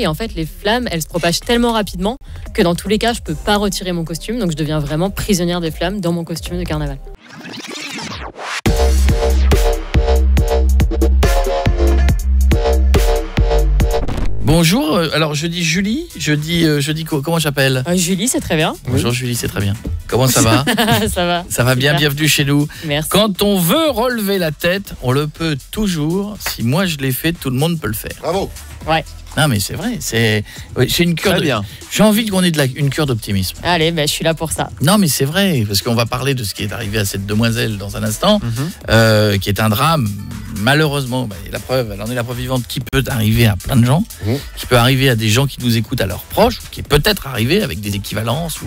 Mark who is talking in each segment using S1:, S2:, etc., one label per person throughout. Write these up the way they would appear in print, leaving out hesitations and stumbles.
S1: Et en fait, les flammes, elles se propagent tellement rapidement que dans tous les cas, je peux pas retirer mon costume. Donc, je deviens vraiment prisonnière des flammes dans mon costume de carnaval.
S2: Bonjour, alors je dis Julie, je dis comment j'appelle
S1: Julie, c'est très bien.
S2: Bonjour Julie, c'est très bien. Comment ça va?
S1: Ça va.
S2: Ça va bien,
S1: super.
S2: bienvenue chez nous.
S1: Merci.
S2: Quand on veut relever la tête, on le peut toujours. Si moi je l'ai fait, tout le monde peut le faire.
S3: Bravo.
S1: Ouais.
S2: Non mais c'est vrai, c'est une cure.
S3: Très bien.
S2: J'ai envie qu'on ait une cure d'optimisme.
S1: Allez, je suis là pour ça.
S2: Non mais c'est vrai, parce qu'on va parler de ce qui est arrivé à cette demoiselle dans un instant, qui est un drame. Malheureusement, la preuve, elle en est la preuve vivante, qui peut arriver à plein de gens, qui peut arriver à des gens qui nous écoutent à leurs proches, qui est peut-être arrivé avec des équivalences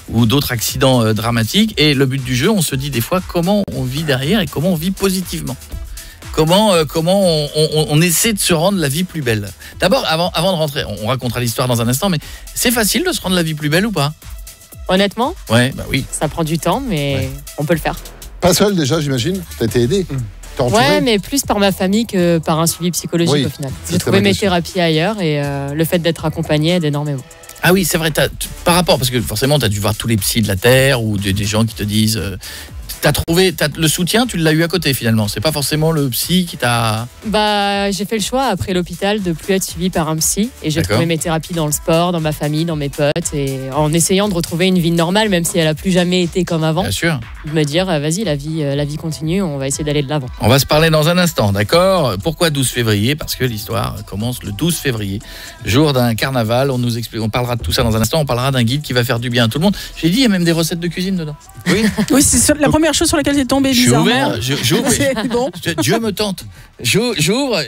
S2: ou d'autres accidents dramatiques. Et le but du jeu, on se dit des fois comment on vit derrière et comment on vit positivement. Comment on essaie de se rendre la vie plus belle. D'abord, avant de rentrer, on racontera l'histoire dans un instant, mais c'est facile de se rendre la vie plus belle ou pas?
S1: Honnêtement,
S2: Ouais, bah oui.
S1: ça prend du temps, mais on peut le faire.
S3: Pas seul déjà, j'imagine. T'as été aidé. T'es entouré.
S1: Ouais, mais plus par ma famille que par un suivi psychologique
S3: Oui,
S1: au final.
S3: c'est
S1: J'ai
S3: très
S1: trouvé
S3: bien
S1: mes
S3: dessus.
S1: thérapies ailleurs et le fait d'être accompagnée aide énormément.
S2: Ah oui, c'est vrai, par rapport, parce que forcément, tu as dû voir tous les psys de la Terre ou des gens qui te disent... le soutien, tu l'as eu à côté finalement. C'est pas forcément le psy qui t'a...
S1: J'ai fait le choix après l'hôpital de plus être suivie par un psy et j'ai
S2: D'accord.
S1: trouvé mes thérapies dans le sport, dans ma famille, dans mes potes et en essayant de retrouver une vie normale même si elle a plus jamais été comme avant,
S2: Bien sûr.
S1: de me dire vas-y la vie continue, on va essayer d'aller de l'avant.
S2: On va se parler dans un instant, d'accord? Pourquoi 12 février? Parce que l'histoire commence le 12 février, jour d'un carnaval. On parlera de tout ça dans un instant. On parlera d'un guide qui va faire du bien à tout le monde. J'ai dit, il y a même des recettes de cuisine dedans.
S4: Oui, c'est la première chose sur laquelle j'ai tombé.
S2: Je suis
S4: bizarrement.
S2: ouvert, j'ouvre.
S4: C'est bon.
S2: Dieu me tente. J'ouvre.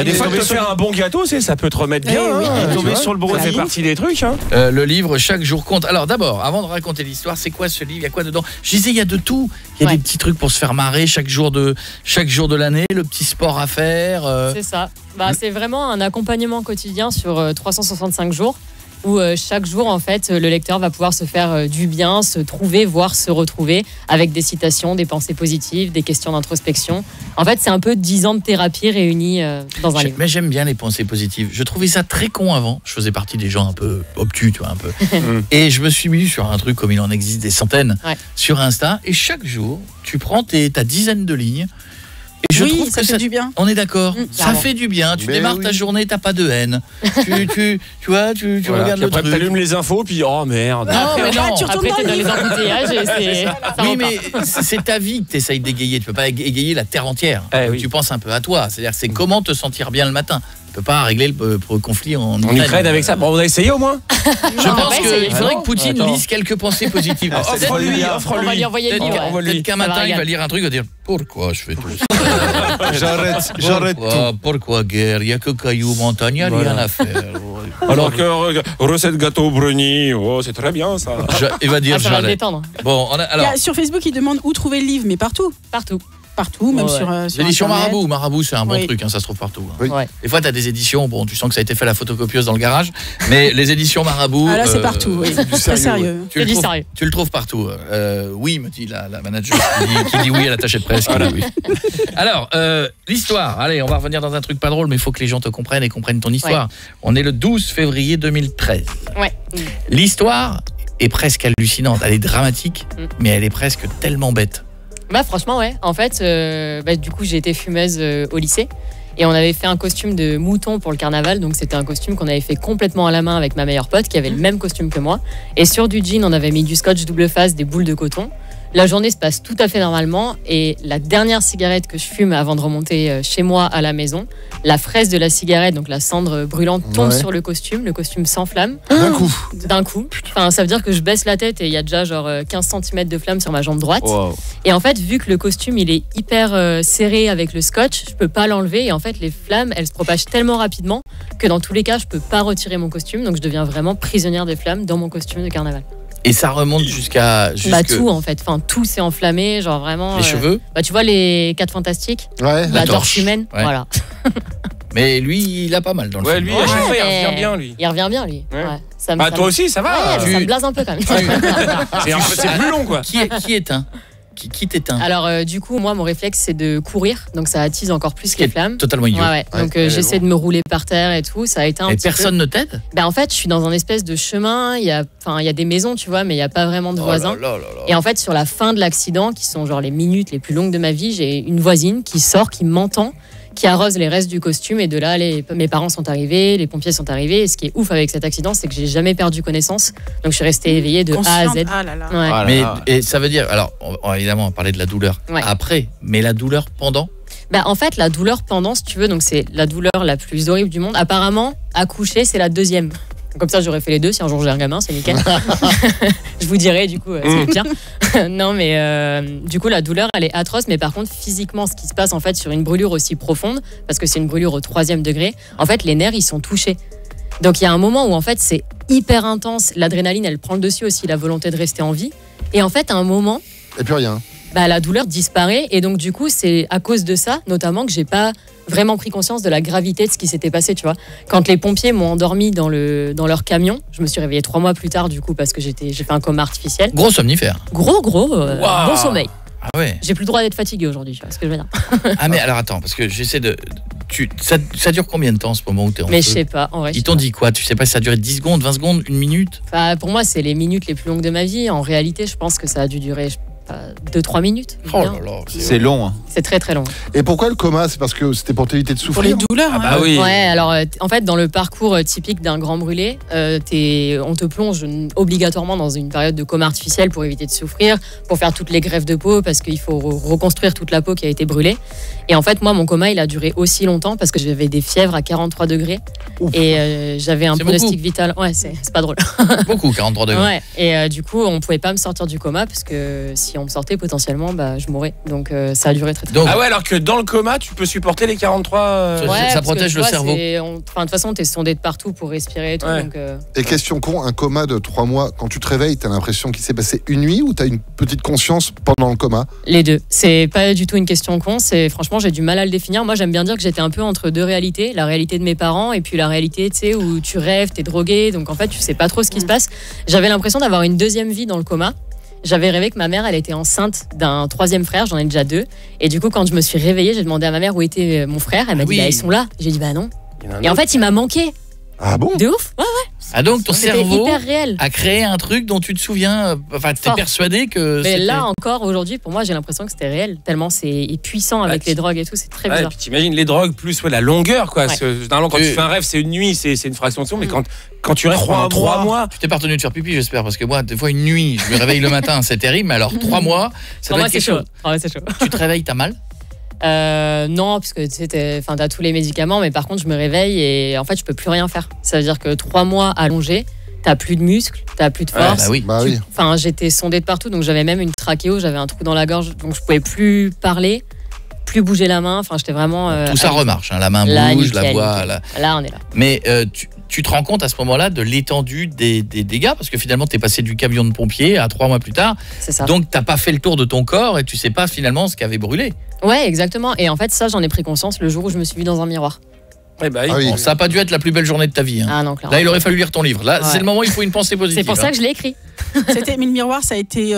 S5: Des fois, te faire un bon gâteau, ça peut te remettre bien.
S4: oui,
S5: Tomber
S3: tu vois,
S5: sur le bon, ça fait partie des trucs.
S2: Le livre Chaque jour compte. Alors d'abord, avant de raconter l'histoire, c'est quoi ce livre? Il y a quoi dedans? Je disais, il y a de tout. Il y a des petits trucs pour se faire marrer chaque jour de l'année, le petit sport à faire.
S1: C'est ça. C'est vraiment un accompagnement quotidien sur 365 jours où chaque jour, en fait, le lecteur va pouvoir se faire du bien, se trouver, voire se retrouver avec des citations, des pensées positives, des questions d'introspection. En fait, c'est un peu 10 ans de thérapie réunis dans un livre.
S2: Mais j'aime bien les pensées positives. Je trouvais ça très con avant. Je faisais partie des gens un peu obtus, tu vois, un peu. Et je me suis mis sur un truc comme il en existe des centaines sur Insta. Et chaque jour, tu prends ta dizaine de lignes. Et je trouve
S4: ça
S2: que
S4: fait du bien.
S2: On est d'accord. Ça fait du bien. Tu démarres ta journée, t'as pas de haine. tu vois, tu regardes le
S5: Après,
S2: truc.
S5: t'allumes les infos, puis oh merde.
S2: Non, mais non.
S4: tu retournes
S1: Après,
S4: dans
S1: t'es
S4: le
S1: dans les
S4: livre.
S1: embouteillages et c'est... ça
S2: Oui,
S1: va
S2: mais c'est ta vie que tu essayes d'égayer. Tu peux pas égayer la terre entière.
S5: Oui.
S2: Tu penses un peu à toi. C'est-à-dire, c'est comment te sentir bien le matin. Tu peux pas régler le conflit en
S5: En Ukraine avec ça. Bon, on a essayé au moins.
S2: Je pense qu'il faudrait que Poutine
S5: Attends.
S2: lise quelques pensées positives.
S5: Offre-lui,
S1: On va lui envoyer le livre.
S2: Peut-être qu'un
S1: Ça va
S2: matin, il
S1: régaler.
S2: va lire un truc et va dire pourquoi je fais tout ça.
S3: J'arrête
S2: Pourquoi guerre? Il n'y a que cailloux, montagne, il n'y a rien à faire.
S5: Alors que recette gâteau brownie, c'est très bien ça.
S2: Il va dire
S1: Ça va le
S2: j'arrête.
S1: détendre.
S2: Bon, alors,
S4: Sur Facebook, ils demandent où trouver le livre, mais partout. Partout, même
S1: Ouais.
S4: sur
S2: l'édition
S4: Internet.
S2: Marabout. Marabout, c'est un bon
S4: Oui.
S2: truc, ça se trouve partout.
S3: Oui.
S1: Ouais.
S2: Des fois, tu as des éditions, bon, tu sens que ça a été fait à la photocopieuse dans le garage, mais les éditions Marabout...
S4: Ah là, c'est partout, oui. Très sérieux.
S1: C'est du sérieux.
S2: Tu le trouves partout. Oui, me dit la manager qui dit oui à l'attaché de presse. Voilà. Oui. Alors, l'histoire. Allez, on va revenir dans un truc pas drôle, mais il faut que les gens te comprennent et comprennent ton histoire. On est le 12 février 2013.
S1: Ouais.
S2: L'histoire est presque hallucinante. Elle est dramatique, mais elle est presque tellement bête.
S1: Franchement, ouais. En fait, du coup, j'ai été fumeuse au lycée. Et on avait fait un costume de mouton pour le carnaval. Donc, c'était un costume qu'on avait fait complètement à la main avec ma meilleure pote qui avait le même costume que moi. Et sur du jean, on avait mis du scotch double face, des boules de coton. La journée se passe tout à fait normalement. Et la dernière cigarette que je fume avant de remonter chez moi à la maison, la fraise de la cigarette, donc la cendre brûlante, tombe sur le costume s'enflamme. D'un coup. Enfin, ça veut dire que je baisse la tête et il y a déjà genre 15 cm de flamme sur ma jambe droite.
S5: Wow.
S1: Et en fait, vu que le costume il est hyper serré avec le scotch, je peux pas l'enlever. Et en fait, les flammes, elles se propagent tellement rapidement que dans tous les cas, je peux pas retirer mon costume. Donc, je deviens vraiment prisonnière des flammes dans mon costume de carnaval.
S2: Et ça remonte jusqu'à...
S1: Tout en fait. Enfin, tout s'est enflammé. Genre vraiment...
S2: Les cheveux.
S1: Tu vois les 4 Fantastiques,
S3: Ouais.
S1: la
S2: torche.
S1: torche humaine.
S2: Ouais.
S1: Voilà.
S2: Mais lui, il a pas mal dans le
S5: Ouais,
S2: film.
S5: lui, à chaque fois, il revient bien, lui.
S1: Il revient bien, lui.
S5: Ouais.
S1: Ouais. Ça
S5: Toi aussi, ça va.
S1: ça me blase un peu quand même.
S5: C'est plus long, quoi.
S2: Qui est un qui t'éteint.
S1: Alors du coup, moi, mon réflexe, c'est de courir, donc ça attise encore plus les flammes.
S2: Totalement idiot.
S1: Ouais. Donc j'essaie de me rouler par terre et tout, ça a éteint un petit
S2: personne
S1: peu.
S2: ne t'aide?
S1: Ben, en fait, je suis dans un espèce de chemin, il y a des maisons, tu vois, mais il n'y a pas vraiment de voisins. Et en fait, sur la fin de l'accident, qui sont genre les minutes les plus longues de ma vie, j'ai une voisine qui sort, qui m'entend, qui arrose les restes du costume, et de là, mes parents sont arrivés, les pompiers sont arrivés, et ce qui est ouf avec cet accident, c'est que j'ai jamais perdu connaissance, donc je suis restée éveillée de A à Z.
S4: Ah là là.
S1: Ouais.
S5: Ah là
S2: Mais
S5: là.
S2: et ça veut dire, alors évidemment on va parler de la douleur après, mais la douleur pendant?
S1: Bah, en fait, la douleur pendant, si tu veux, donc c'est la douleur la plus horrible du monde. Apparemment, accoucher, c'est la deuxième. Comme ça, j'aurais fait les deux si un jour j'ai un gamin, c'est nickel. Je vous dirai, du coup, c'est bien. Non, mais du coup, la douleur, elle est atroce. Mais par contre, physiquement, ce qui se passe en fait sur une brûlure aussi profonde, parce que c'est une brûlure au 3e degré, en fait, les nerfs, ils sont touchés. Donc, il y a un moment où en fait, c'est hyper intense. L'adrénaline, elle prend le dessus aussi, la volonté de rester en vie. Et en fait, à un moment,
S3: Et plus rien.
S1: bah, la douleur disparaît. Et donc, du coup, c'est à cause de ça, notamment, que j'ai pas vraiment pris conscience de la gravité de ce qui s'était passé, tu vois. Quand les pompiers m'ont endormi dans leur camion, je me suis réveillée 3 mois plus tard, du coup, parce que j'ai fait un coma artificiel.
S2: Gros somnifère.
S1: Gros, bon sommeil.
S2: Ah ouais.
S1: J'ai plus le droit d'être fatiguée aujourd'hui, tu vois ce que je veux dire.
S2: Ah mais alors attends, parce que j'essaie de... Ça dure combien de temps ce moment où t'es en
S1: Mais
S2: feu?
S1: je sais pas, en vrai.
S2: Ils t'ont dit quoi? Tu sais pas si ça a duré 10 secondes, 20 secondes, 1 minute?
S1: Enfin, pour moi, c'est les minutes les plus longues de ma vie. En réalité, je pense que ça a dû durer 2-3 minutes.
S2: Oh
S1: bien.
S2: là là.
S5: C'est long. Hein.
S1: C'est très très long.
S3: Et pourquoi le coma? C'est parce que c'était pour t'éviter de
S4: Pour les
S3: souffrir?
S4: douleurs.
S5: Ah
S4: hein.
S5: bah oui.
S1: Ouais, alors en fait, dans le parcours typique d'un grand brûlé, on te plonge obligatoirement dans une période de coma artificiel pour éviter de souffrir, pour faire toutes les greffes de peau, parce qu'il faut reconstruire toute la peau qui a été brûlée. Et en fait, moi, mon coma, il a duré aussi longtemps parce que j'avais des fièvres à 43 degrés.
S3: Ouf.
S1: Et j'avais un
S2: C'est
S1: pronostic
S2: beaucoup.
S1: vital. Ouais, c'est pas drôle.
S2: Beaucoup, 43 degrés.
S1: Ouais. Et du coup, on pouvait pas me sortir du coma parce que si on me sortait, potentiellement, bah, je mourrais. Donc ça a duré très très
S2: Donc,
S5: Ah ouais, alors que dans le coma, tu peux supporter les 43.
S2: Ça
S1: parce que,
S2: protège
S1: tu
S2: le
S1: vois,
S2: cerveau.
S1: Enfin, de toute façon, t'es sondé de partout pour respirer et tout.
S5: Ouais.
S1: Donc,
S3: Et question con, un coma de 3 mois, quand tu te réveilles, t'as l'impression qu'il s'est passé une nuit ou t'as une petite conscience pendant le coma?
S1: les deux. C'est pas du tout une question con. Franchement, j'ai du mal à le définir. Moi, j'aime bien dire que j'étais un peu entre deux réalités. La réalité de mes parents et puis la réalité, tu sais, où tu rêves, t'es drogué. Donc, en fait, tu sais pas trop ce qui se passe. J'avais l'impression d'avoir une deuxième vie dans le coma. J'avais rêvé que ma mère, elle était enceinte d'un 3e frère, j'en ai déjà 2. Et du coup, quand je me suis réveillée, j'ai demandé à ma mère où était mon frère. Elle m'a dit, bah, ils sont là. J'ai dit, bah non.
S5: Il y en a un
S1: Et en
S5: autre.
S1: fait, il m'a manqué.
S3: Ah bon?
S1: De ouf. Ouais,
S2: Ah donc ton
S1: c'était
S2: cerveau
S1: hyper réel.
S2: a créé un truc dont tu te souviens, enfin t'es
S1: Fort.
S2: persuadé que
S1: Mais
S2: c'était...
S1: là encore, aujourd'hui, pour moi, j'ai l'impression que c'était réel. Tellement c'est puissant avec les drogues et tout, c'est très
S5: Ouais, et
S1: bizarre.
S5: puis t'imagines les drogues plus la longueur quoi. Parce que, généralement quand tu fais un rêve c'est une nuit, c'est une fraction de seconde. Mais quand tu rêves pendant 3 mois,
S2: Tu t'es pas retenu de faire pipi, j'espère, parce que moi, des fois, une nuit, je me réveille le matin, c'est terrible, mais alors 3 mois, ça
S1: Pour
S2: doit
S1: moi,
S2: être
S1: c'est
S2: quelque
S1: chaud.
S2: chose.
S1: Ah ouais, c'est chaud.
S2: Tu te réveilles, t'as mal?
S1: Non, parce que tu sais, t'as tous les médicaments, mais par contre, je me réveille et en fait, je peux plus rien faire. Ça veut dire que 3 mois allongés, t'as plus de muscles, t'as plus de
S2: Ouais,
S1: force.
S2: bah oui.
S3: Bah oui.
S1: Enfin, j'étais sondée de partout, donc j'avais même une trachéo, j'avais un trou dans la gorge, donc je pouvais plus parler, plus bouger la main. Enfin, j'étais vraiment.
S2: Tout ça remarche, hein, la main
S1: Là,
S2: bouge, la
S1: nickel,
S2: voix...
S1: nickel.
S2: la-
S1: Là, on est là.
S2: Mais tu te rends compte à ce moment-là de l'étendue des dégâts, parce que finalement, t'es passé du camion de pompier à 3 mois plus tard,
S1: C'est ça.
S2: donc t'as pas fait le tour de ton corps et tu sais pas finalement ce qui avait brûlé.
S1: Ouais, exactement. Et en fait, ça, j'en ai pris conscience le jour où je me suis vue dans un miroir.
S5: eh ben,
S3: Ah oui.
S2: Bon, ça a pas dû être la plus belle journée de ta vie. Hein.
S1: Ah non, clairement.
S2: Là, il aurait fallu lire ton livre. Là,
S1: Ouais.
S2: c'est le moment où il faut une pensée positive.
S1: C'est pour ça
S2: hein.
S1: que je l'ai écrit.
S4: Mais le miroir, ça a été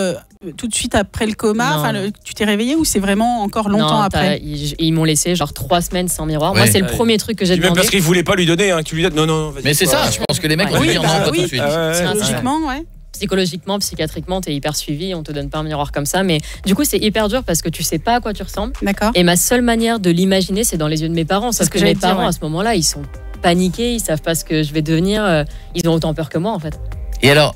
S4: tout de suite après le coma.
S1: Non.
S4: Enfin, tu t'es réveillé ou c'est vraiment encore longtemps
S1: Non,
S4: après?
S1: ils m'ont laissé genre 3 semaines sans miroir.
S2: Ouais.
S1: Moi, c'est le
S5: Ouais.
S1: premier truc que j'ai
S5: même
S1: demandé.
S5: parce qu'ils voulaient pas lui donner, hein, que tu lui donnes. Non, vas-y.
S2: Mais c'est
S5: quoi.
S2: ça, je pense que les mecs
S1: Ouais.
S2: ont dû
S4: Oui,
S2: dire
S4: bah
S2: non, pas
S4: oui.
S2: tout de suite.
S5: Ah ouais,
S1: C'est
S5: ouais.
S1: un
S4: Logiquement, ouais.
S1: Psychologiquement, psychiatriquement, t'es hyper suivi, on te donne pas un miroir comme ça. Mais du coup, c'est hyper dur parce que tu sais pas à quoi tu ressembles.
S4: D'accord.
S1: Et ma seule manière de l'imaginer, c'est dans les yeux de mes parents.
S4: C'est
S1: Parce
S4: ce que
S1: que mes
S4: j'allais dire,
S1: parents,
S4: ouais.
S1: à ce moment-là, ils sont paniqués, ils savent pas ce que je vais devenir. Ils ont autant peur que moi, en fait.
S2: Et alors,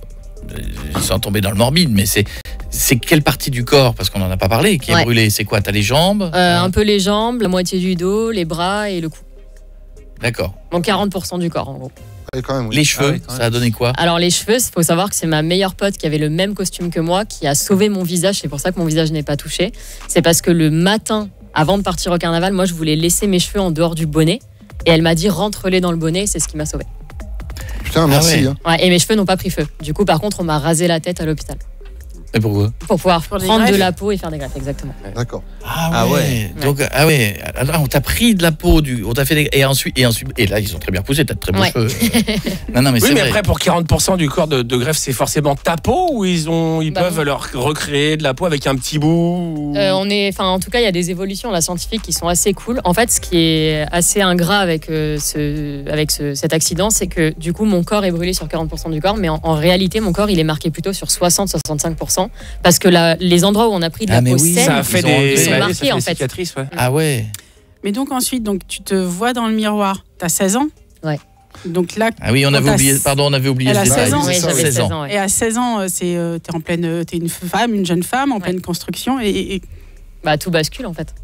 S2: sans tomber dans le morbide, mais c'est quelle partie du corps, parce qu'on en a pas parlé, qui est
S1: Ouais.
S2: brûlée? C'est quoi? T'as les jambes?
S1: Un peu les jambes, la moitié du dos, les bras et le cou.
S2: D'accord.
S1: Donc 40% du corps, en gros.
S3: Ouais, quand même, oui.
S2: Les cheveux,
S5: ouais, quand
S2: ça a donné quoi?
S1: Alors les cheveux, il faut savoir que c'est ma meilleure pote qui avait le même costume que moi, qui a sauvé mon visage. C'est pour ça que mon visage n'est pas touché. C'est parce que le matin, avant de partir au carnaval, moi je voulais laisser mes cheveux en dehors du bonnet. Et elle m'a dit rentre-les dans le bonnet, c'est ce qui m'a sauvé.
S3: Putain, merci.
S2: ouais.
S3: Hein.
S1: Ouais, et mes cheveux n'ont pas pris feu. Du coup, par contre, on m'a rasé la tête à l'hôpital.
S2: Et pourquoi?
S1: Pour pouvoir prendre de la peau et faire des greffes, exactement.
S3: D'accord.
S2: Ah ouais. Donc alors, on t'a pris de la peau, on t'a fait et ensuite et là ils sont très bien poussés, t'as de très beaux cheveux. Non mais
S5: oui,
S2: c'est
S5: mais
S2: vrai.
S5: après pour 40% du corps de greffe, c'est forcément ta peau ou ils peuvent leur recréer de la peau avec un petit bout
S1: en tout cas, il y a des évolutions là, scientifiques qui sont assez cool. En fait, ce qui est assez ingrat avec cet accident, c'est que du coup, mon corps est brûlé sur 40% du corps, mais en réalité, mon corps, il est marqué plutôt sur 60-65%, parce que les endroits où on a pris de la peau saine,
S5: ça a fait
S1: ils sont marqués en fait.
S5: Cicatrices, ouais.
S2: Ah ouais.
S4: Mais donc ensuite, tu te vois dans le miroir. T'as 16 ans.
S1: Ouais.
S4: Donc là,
S2: ah oui, on avait oublié
S4: Elle a
S2: ce
S4: 16 ans.
S1: Oui, j'avais 16 ans.
S4: Et à 16 ans, t'es une jeune femme en pleine construction et
S1: tout bascule en fait.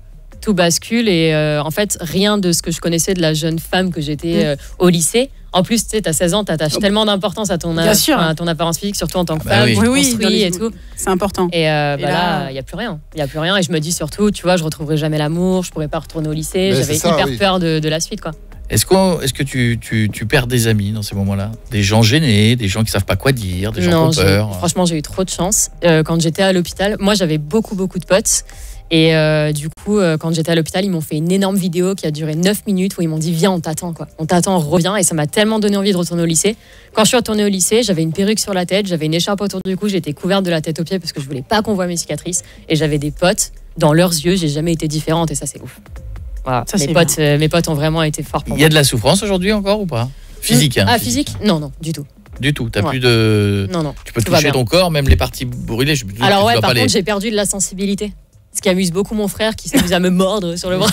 S1: Tout bascule et en fait, rien de ce que je connaissais de la jeune femme que j'étais au lycée. En plus, tu sais, t'as 16 ans, t'attaches tellement d'importance à ton apparence physique, surtout en tant que femme, construit et tout.
S4: C'est important.
S1: Et là, il n'y a plus rien. Il n'y a plus rien. Et je me dis surtout, tu vois, je retrouverai jamais l'amour, je pourrais pas retourner au lycée. J'avais hyper peur de la suite, quoi.
S2: Est-ce que tu perds des amis dans ces moments-là? Des gens gênés, des gens qui savent pas quoi dire, des gens qui ont peur?
S1: Franchement, j'ai eu trop de chance. Quand j'étais à l'hôpital, moi, j'avais beaucoup de potes. Et du coup, quand j'étais à l'hôpital, ils m'ont fait une énorme vidéo qui a duré 9 minutes où ils m'ont dit viens, on t'attend quoi. On t'attend, reviens. Et ça m'a tellement donné envie de retourner au lycée. Quand je suis retournée au lycée, j'avais une perruque sur la tête, j'avais une écharpe autour du cou, j'étais couverte de la tête aux pieds parce que je voulais pas qu'on voit mes cicatrices. Et j'avais des potes, dans leurs yeux, j'ai jamais été différente et ça c'est ouf. Voilà.
S4: Ça,
S1: mes potes ont vraiment été forts pour moi.
S2: Il y a de la souffrance aujourd'hui encore ou pas? Physique hein,
S1: physique? Non, du tout.
S2: Du tout, t'as plus de...
S1: Non.
S2: Tu peux toucher ton corps, même les parties brûlées.
S1: Alors ouais, par contre, j'ai perdu de la sensibilité. Ce qui amuse beaucoup mon frère qui s'amuse à me mordre sur le bras.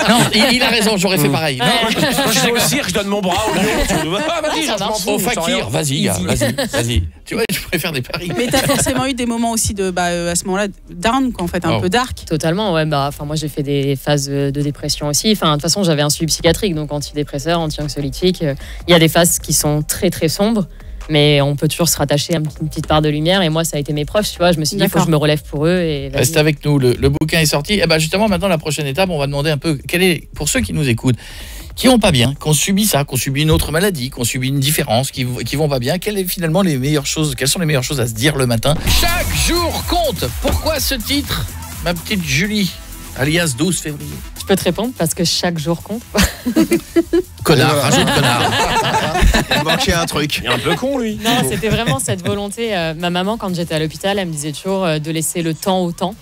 S2: Non, il a raison, j'aurais fait pareil.
S5: Quand je suis au cirque, je donne mon bras au lion. Vas-y,
S1: ça marche.
S2: Au fakir, vas-y. Tu vois, je pourrais faire des paris.
S4: Mais t'as forcément eu des moments aussi à ce moment-là, down, quoi, en fait, un peu dark.
S1: Totalement, ouais. Moi, j'ai fait des phases de dépression aussi. Enfin, de toute façon, j'avais un suivi psychiatrique, donc antidépresseur, anti-anxiolytique. Il y a des phases qui sont très, très sombres. Mais on peut toujours se rattacher à une petite part de lumière. Et moi, ça a été mes proches, tu vois. Je me suis dit, il faut que je me relève pour eux. Et
S2: reste avec nous, le bouquin est sorti. Et ben justement, maintenant, la prochaine étape, on va demander un peu, pour ceux qui nous écoutent, qui vont pas bien, qui ont subi ça, qui ont subi une autre maladie, qui ont subi une différence, qui vont pas bien, quelles sont les meilleures choses à se dire le matin? Chaque jour compte. Pourquoi ce titre, ma petite Julie, alias 12 février?
S1: Je peux te répondre parce que chaque jour compte.
S2: Connard, rajoute connard.
S6: Il manquait un truc.
S5: Il est un peu con, lui.
S1: Non, c'était vraiment cette volonté. Ma maman, quand j'étais à l'hôpital, elle me disait toujours de laisser le temps au temps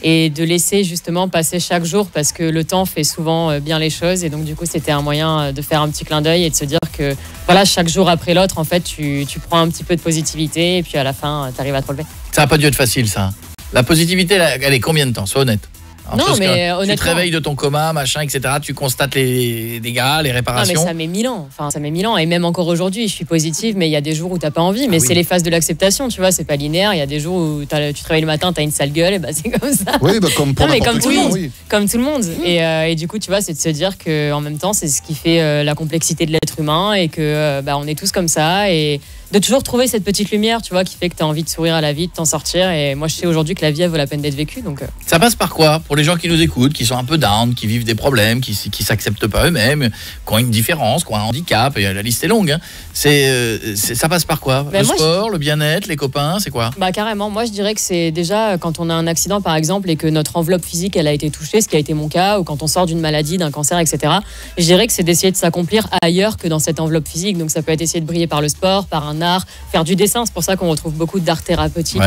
S1: et de laisser justement passer chaque jour parce que le temps fait souvent bien les choses. Et donc, du coup, c'était un moyen de faire un petit clin d'œil et de se dire que voilà, chaque jour après l'autre, en fait, tu prends un petit peu de positivité et puis à la fin, tu arrives à te relever.
S2: Ça n'a pas dû être facile, ça. La positivité, elle est combien de temps? Sois honnête.
S1: Non, mais honnêtement,
S2: tu te réveilles de ton coma, machin, etc. Tu constates les dégâts, les réparations.
S1: Non, mais ça met 1000 ans. Enfin, ça met 1000 ans. Et même encore aujourd'hui, je suis positive, mais il y a des jours où t'as pas envie. Mais c'est les phases de l'acceptation, tu vois. C'est pas linéaire. Il y a des jours où tu te réveilles le matin, t'as une sale gueule, et bah c'est comme ça.
S3: Oui, comme pour
S1: comme tout le monde.
S3: Oui.
S1: Comme tout le monde. Et du coup, tu vois, c'est de se dire que en même temps, c'est ce qui fait la complexité de l'être humain et que on est tous comme ça et de toujours trouver cette petite lumière, tu vois, qui fait que tu as envie de sourire à la vie, de t'en sortir. Et moi, je sais aujourd'hui que la vie, elle vaut la peine d'être vécue. Donc,
S2: ça passe par quoi? Pour les gens qui nous écoutent, qui sont un peu down, qui vivent des problèmes, qui s'acceptent pas eux-mêmes, qui ont une différence, qui ont un handicap, et la liste est longue. Hein. Ça passe par quoi? Le sport, le bien-être, les copains, c'est quoi?
S1: Carrément. Moi, je dirais que c'est déjà quand on a un accident, par exemple, et que notre enveloppe physique, elle a été touchée, ce qui a été mon cas, ou quand on sort d'une maladie, d'un cancer, etc. Je dirais que c'est d'essayer de s'accomplir ailleurs que dans cette enveloppe physique. Donc, ça peut être essayer de briller par le sport, par un art, faire du dessin. C'est pour ça qu'on retrouve beaucoup d'art thérapeutique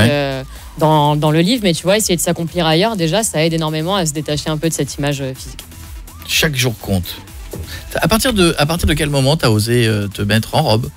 S1: dans le livre. Mais tu vois, essayer de s'accomplir ailleurs, déjà, ça aide énormément à se détacher un peu de cette image physique.
S2: Chaque jour compte. À partir de quel moment t'as osé te mettre en robe?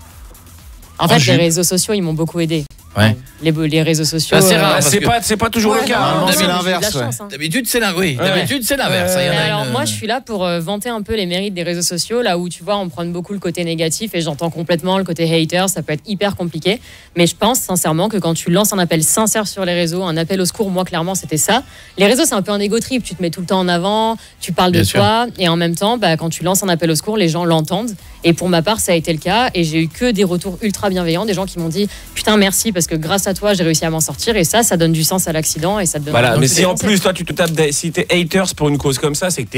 S1: En fait, les réseaux sociaux, ils m'ont beaucoup aidé.
S2: Ouais.
S1: Les réseaux sociaux.
S5: C'est rare, c'est pas toujours le cas.
S6: C'est l'inverse.
S2: D'habitude, c'est l'inverse.
S1: Alors, moi, je suis là pour vanter un peu les mérites des réseaux sociaux, là où tu vois, on prend beaucoup le côté négatif et j'entends complètement le côté hater, ça peut être hyper compliqué. Mais je pense sincèrement que quand tu lances un appel sincère sur les réseaux, un appel au secours, moi, clairement, c'était ça. Les réseaux, c'est un peu un égo trip. Tu te mets tout le temps en avant, tu parles de toi et en même temps, quand tu lances un appel au secours, les gens l'entendent. Et pour ma part, ça a été le cas et j'ai eu que des retours ultra bienveillants, des gens qui m'ont dit putain, merci parce que grâce à toi, j'ai réussi à m'en sortir et ça donne du sens à l'accident et ça te donne.
S5: Voilà, mais si en
S1: conseils.
S5: plus toi tu te tapes si t'es haters pour une cause comme ça, c'est que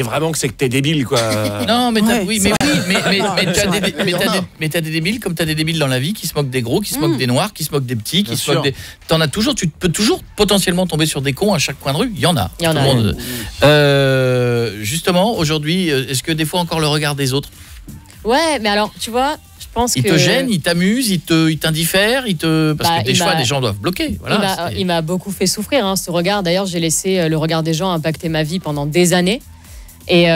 S5: t'es débile quoi.
S2: Non, mais
S4: Ouais,
S2: t'as des débiles comme t'as des débiles dans la vie qui se moquent des gros, qui se moquent des noirs, qui se moquent des petits, qui se moquent des. T'en as toujours, tu peux toujours potentiellement tomber sur des cons à chaque coin de rue. Il y en a.
S1: Il y en
S2: Tout
S1: a.
S2: le monde. Justement, aujourd'hui, est-ce que des fois encore le regard des autres,
S1: Ouais, mais alors, tu vois, je pense
S2: il
S1: que.
S2: te gêne, il t'amuse, il t'indiffère, parce que des fois, des gens doivent bloquer. Voilà,
S1: Il m'a beaucoup fait souffrir, ce regard. D'ailleurs, j'ai laissé le regard des gens impacter ma vie pendant des années. Et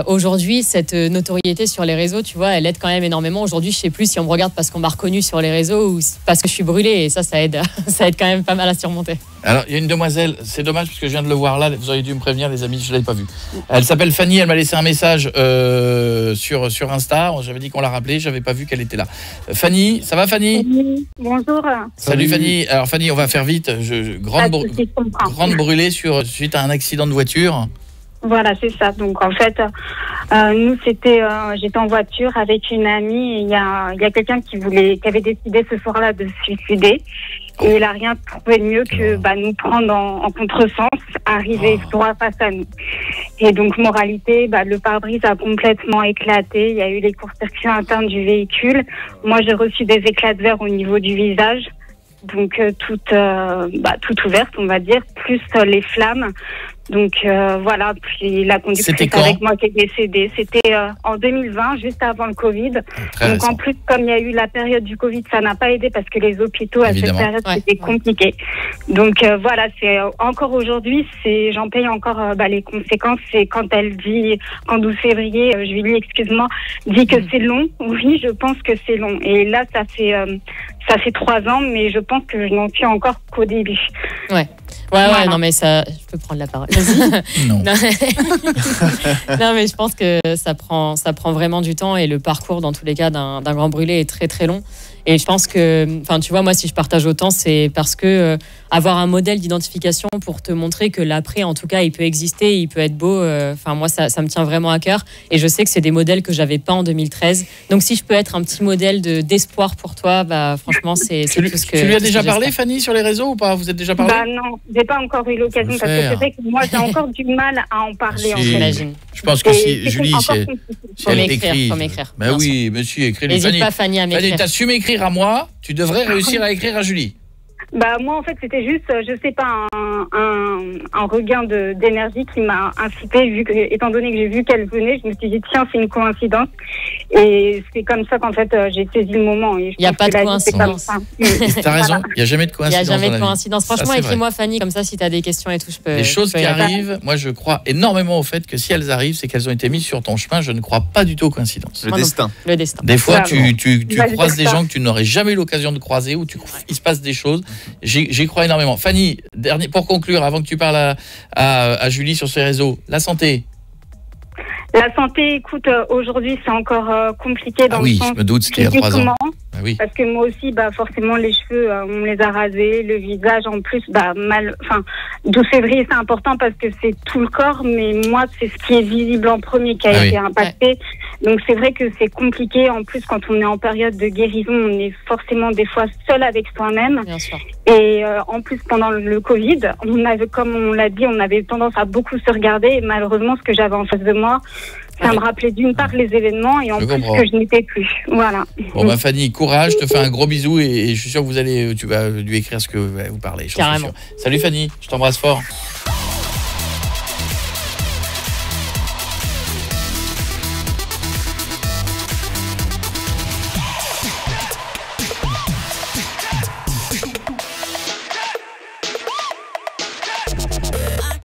S1: aujourd'hui, cette notoriété sur les réseaux, tu vois, elle aide quand même énormément. Aujourd'hui, je sais plus si on me regarde parce qu'on m'a reconnu sur les réseaux ou parce que je suis brûlée. Et ça aide quand même pas mal à surmonter.
S2: Alors, il y a une demoiselle, c'est dommage parce que je viens de le voir là, vous auriez dû me prévenir les amis, je ne l'avais pas vue. Elle s'appelle Fanny, elle m'a laissé un message sur Insta, j'avais dit qu'on la rappelait, j'avais pas vu qu'elle était là. Fanny, ça va Fanny ?
S7: Bonjour.
S2: Salut Fanny. Alors Fanny, on va faire vite, grande brûlée suite à un accident de voiture.
S7: Voilà, c'est ça. Donc en fait, nous j'étais en voiture avec une amie et il y a quelqu'un qui avait décidé ce soir-là de se suicider et il a rien trouvé de mieux que nous prendre en contresens, arriver droit face à nous. Et donc moralité, le pare-brise a complètement éclaté. Il y a eu les courts-circuits internes du véhicule. Moi j'ai reçu des éclats de verre au niveau du visage. Donc toute ouverte, on va dire, plus les flammes. Donc voilà, puis la conductrice avec moi qui est décédée, c'était en 2020, juste avant le Covid. Donc en plus, comme il y a eu la période du Covid, ça n'a pas aidé parce que les hôpitaux à cette période c'était compliqué. Donc voilà, c'est encore aujourd'hui, j'en paye encore les conséquences. C'est quand elle dit en 12 février, Julie, excuse-moi, dit que c'est long. Oui, je pense que c'est long. Et là, ça fait 3 ans, mais je pense que je n'en suis encore qu'au début.
S1: Ouais, non mais ça, je peux prendre la parole. Vas-y.
S2: Non.
S1: Non mais je pense que ça prend vraiment du temps et le parcours dans tous les cas d'un grand brûlé est très très long. Et je pense que, tu vois, moi, si je partage autant, c'est parce que avoir un modèle d'identification pour te montrer que l'après, en tout cas, il peut exister, il peut être beau. Moi, ça me tient vraiment à cœur. Et je sais que c'est des modèles que j'avais pas en 2013. Donc, si je peux être un petit modèle d'espoir pour toi, franchement, c'est tout ce que.
S2: Tu lui as déjà parlé, Fanny, sur les réseaux ou pas ? Vous êtes déjà parlé ?
S7: Non, j'ai pas encore eu l'occasion parce que c'est vrai que moi, j'ai encore du mal à en parler. En fait.
S1: J'imagine.
S2: Je pense que si Julie,
S1: faut m'écrire.
S2: Ben oui, monsieur, écris-lui.
S1: N'hésite pas, Fanny, à m'écrire.
S2: Fanny, t'as su m'écrire à moi, tu devrais réussir à écrire à Julie.
S7: Moi, en fait, c'était juste, je sais pas, un regain d'énergie qui m'a incité, étant donné que j'ai vu qu'elle venait, je me suis dit, tiens, c'est une coïncidence. Et c'est comme ça qu'en fait, j'ai saisi le moment. Il n'y
S1: a pas de coïncidence.
S2: T'as raison, il n'y a jamais de coïncidence.
S1: Il n'y a jamais de coïncidence. Franchement, écris-moi, Fanny, comme ça, si tu as des questions et tout, je peux.
S2: Les choses qui arrivent, moi, je crois énormément au fait que si elles arrivent, c'est qu'elles ont été mises sur ton chemin. Je ne crois pas du tout aux coïncidences.
S6: Le destin.
S2: Des fois, tu croises des gens que tu n'aurais jamais eu l'occasion de croiser ou il se passe des choses. J'y crois énormément. Fanny, pour conclure, avant que tu parles à Julie sur ses réseaux, la santé.
S7: La santé, écoute, aujourd'hui, c'est encore compliqué dans le sens
S2: je me doute, c'était il y a 3 ans.
S7: Oui. Parce que moi aussi, forcément, les cheveux, on les a rasés, le visage en plus, 12 février, c'est important parce que c'est tout le corps, mais moi, c'est ce qui est visible en premier qui a été impacté. Ouais. Donc, c'est vrai que c'est compliqué. En plus, quand on est en période de guérison, on est forcément des fois seul avec soi-même.
S1: Bien sûr.
S7: Et en plus, pendant le Covid, comme on l'a dit, on avait tendance à beaucoup se regarder. Et malheureusement, ce que j'avais en face de moi, ça me rappelait d'une part les événements et en plus que je n'étais plus. Voilà.
S2: Bon, Fanny, courage, je te fais un gros bisou et je suis sûr que tu vas lui écrire ce que vous parlez.
S1: Carrément.
S2: Salut Fanny, je t'embrasse fort.